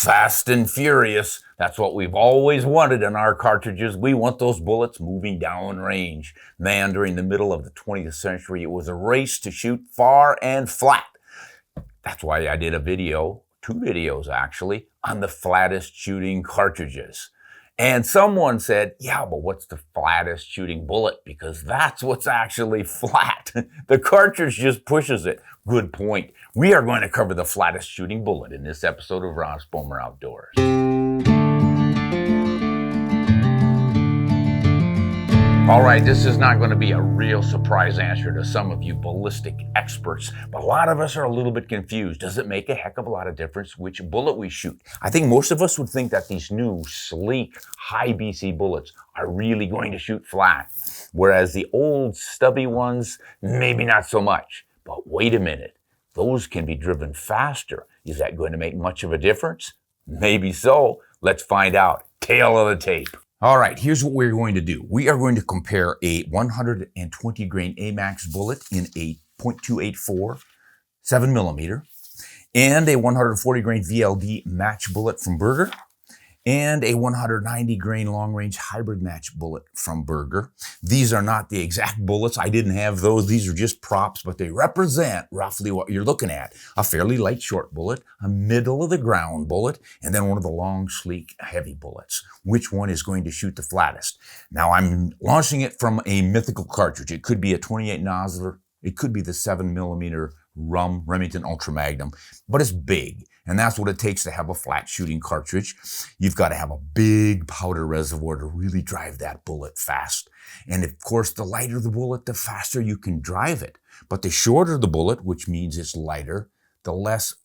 fast and furious. That's what we've always wanted in our cartridges. We want those bullets moving down range. Man, during the middle of the 20th century, it was a race to shoot far and flat. That's why I did a video, 2 videos actually, on the flattest shooting cartridges. And someone said, yeah, but what's the flattest shooting bullet? Because that's what's actually flat. The cartridge just pushes it. Good point. We are going to cover the flattest shooting bullet in this episode of Ron Spomer Outdoors. All right, this is not going to be a real surprise answer to some of you ballistic experts, but a lot of us are a little bit confused. Does it make a heck of a lot of difference which bullet we shoot? I think most of us would think that these new, sleek, high BC bullets are really going to shoot flat, whereas the old, stubby ones, maybe not so much. But wait a minute, those can be driven faster. Is that going to make much of a difference? Maybe so. Let's find out. Tail of the tape. All right, here's what we're going to do. We are going to compare a 120 grain AMAX bullet in a .284 7mm and a 140 grain VLD match bullet from Berger and a 190 grain long range hybrid match bullet from Berger. These are not the exact bullets. I didn't have those. These are just props, but they represent roughly what you're looking at. A fairly light short bullet, a middle of the ground bullet, and then one of the long, sleek, heavy bullets. Which one is going to shoot the flattest? Now I'm launching it from a mythical cartridge. It could be a 28 Nosler. It could be the 7mm Remington Ultra Magnum, but it's big. And that's what it takes to have a flat shooting cartridge. You've got to have a big powder reservoir to really drive that bullet fast. And of course, the lighter the bullet, the faster you can drive it. But the shorter the bullet, which means it's lighter, the less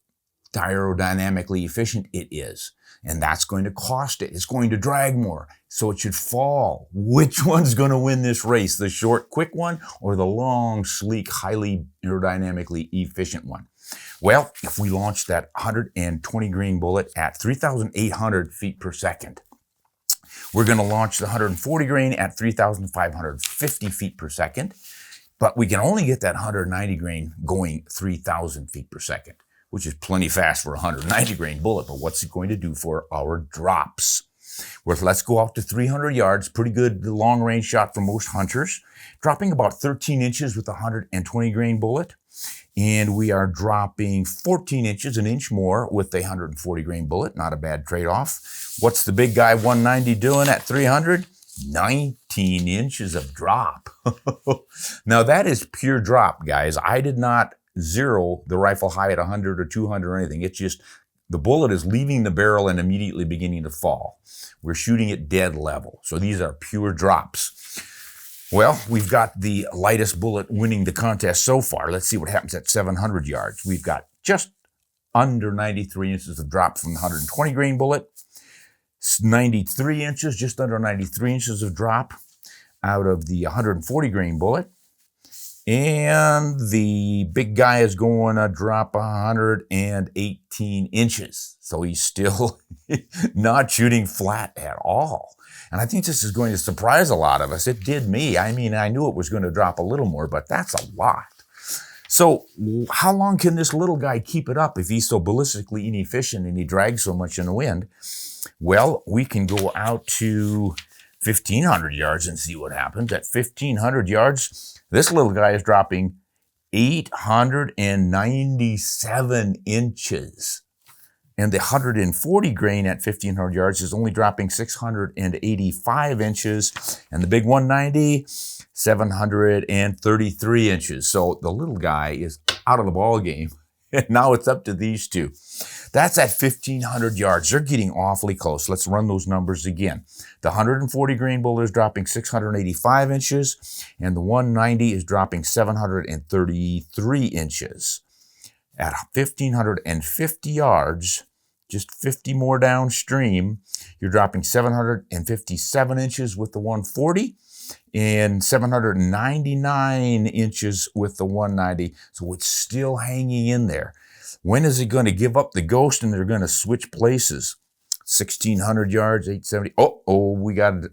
aerodynamically efficient it is. And that's going to cost it. It's going to drag more. So it should fall. Which one's going to win this race? The short, quick one or the long, sleek, highly aerodynamically efficient one? Well, if we launch that 120 grain bullet at 3,800 feet per second, we're going to launch the 140 grain at 3,550 feet per second, but we can only get that 190 grain going 3,000 feet per second, which is plenty fast for a 190 grain bullet, but what's it going to do for our drops? Well, let's go out to 300 yards, pretty good long range shot for most hunters, dropping about 13 inches with a 120 grain bullet. And we are dropping 14 inches, an inch more with a 140 grain bullet. Not a bad trade-off. What's the big guy 190 doing at 300? 19 inches of drop. Now that is pure drop, guys. I did not zero the rifle high at 100 or 200 or anything. It's just the bullet is leaving the barrel and immediately beginning to fall. We're shooting at dead level. So these are pure drops. Well, we've got the lightest bullet winning the contest so far. Let's see what happens at 700 yards. We've got just under 93 inches of drop from the 120 grain bullet, 93 inches, just under 93 inches of drop out of the 140 grain bullet. And the big guy is going to drop 118 inches. So he's still not shooting flat at all. And I think this is going to surprise a lot of us. It did me. I mean, I knew it was going to drop a little more, but that's a lot. So how long can this little guy keep it up if he's so ballistically inefficient and he drags so much in the wind? Well, we can go out to 1,500 yards and see what happens. At 1,500 yards, this little guy is dropping 897 inches. And the 140 grain at 1,500 yards is only dropping 685 inches. And the big 190, 733 inches. So the little guy is out of the ball game. And now it's up to these two. That's at 1,500 yards. They're getting awfully close. Let's run those numbers again. The 140 grain bullet is dropping 685 inches, and the 190 is dropping 733 inches. At 1,550 yards, just 50 more downstream, you're dropping 757 inches with the 140 and 799 inches with the 190. So it's still hanging in there. When is it going to give up the ghost and they're going to switch places? 1,600 yards, 870.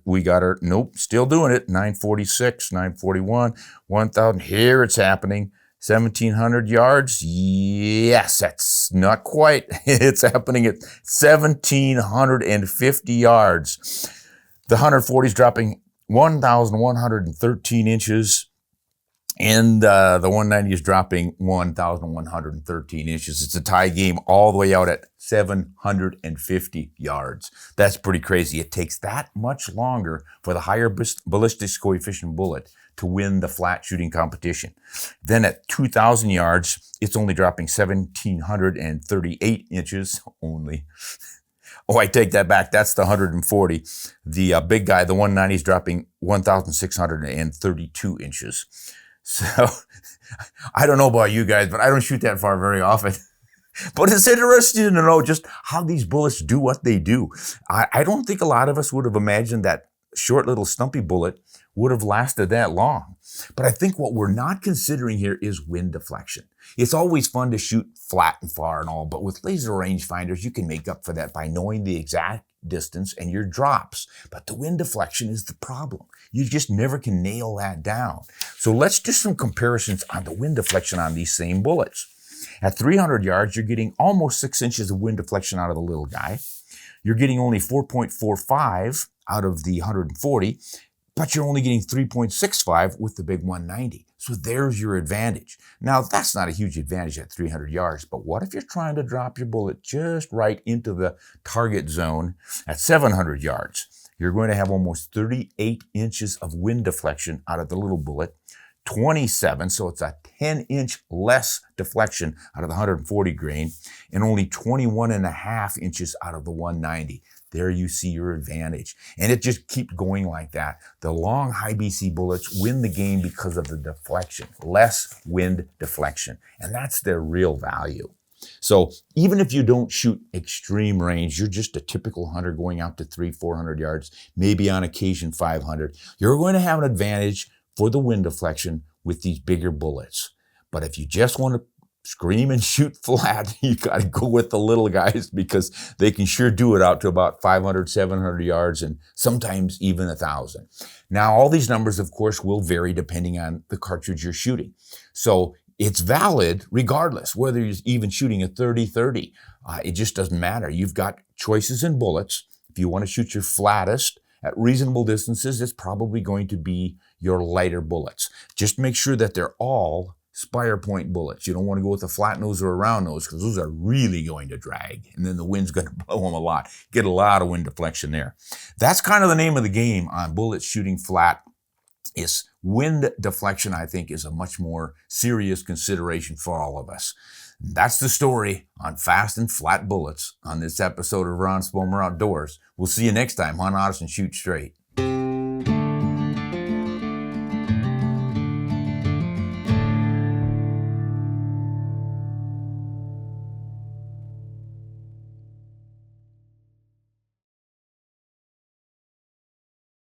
We got her. Nope, still doing it. 946, 941, 1,000. Here it's happening. 1,700 yards? Yes, that's not quite. It's happening at 1,750 yards. The 140 is dropping 1,113 inches. And the 190 is dropping 1,113 inches. It's a tie game all the way out at 750 yards. That's pretty crazy. It takes that much longer for the higher ballistics coefficient bullet to win the flat shooting competition. Then at 2,000 yards, it's only dropping 1,738 inches only. Oh, I take that back. That's the 140. The big guy, the 190, is dropping 1,632 inches. So, I don't know about you guys, but I don't shoot that far very often. But it's interesting to know just how these bullets do what they do. I don't think a lot of us would have imagined that short little stumpy bullet would have lasted that long. But I think what we're not considering here is wind deflection. It's always fun to shoot flat and far and all, but with laser rangefinders, you can make up for that by knowing the exact distance and your drops. But the wind deflection is the problem. You just never can nail that down. So let's do some comparisons on the wind deflection on these same bullets. At 300 yards, you're getting almost 6 inches of wind deflection out of the little guy. You're getting only 4.45 out of the 140, but you're only getting 3.65 with the big 190. So there's your advantage. Now, that's not a huge advantage at 300 yards, but what if you're trying to drop your bullet just right into the target zone at 700 yards? You're going to have almost 38 inches of wind deflection out of the little bullet, 27, so it's a 10-inch less deflection out of the 140 grain, and only 21.5 inches out of the 190. There you see your advantage. And it just keeps going like that. The long high BC bullets win the game because of the deflection, less wind deflection. And that's their real value. So even if you don't shoot extreme range, you're just a typical hunter going out to 300-400 yards, maybe on occasion 500, you're going to have an advantage for the wind deflection with these bigger bullets. But if you just want to scream and shoot flat, you got to go with the little guys because they can sure do it out to about 500, 700 yards and sometimes even 1,000. Now, all these numbers, of course, will vary depending on the cartridge you're shooting. So it's valid regardless, whether you're even shooting a 30-30. It just doesn't matter. You've got choices in bullets. If you want to shoot your flattest at reasonable distances, it's probably going to be your lighter bullets. Just make sure that they're all spire point bullets. You don't want to go with a flat nose or a round nose because those are really going to drag, and then the wind's going to blow them a lot. Get a lot of wind deflection there. That's kind of the name of the game on bullets shooting flat. Is wind deflection, I think, is a much more serious consideration for all of us. That's the story on fast and flat bullets on this episode of Ron Spomer Outdoors. We'll see you next time. Hunt honest and shoot straight.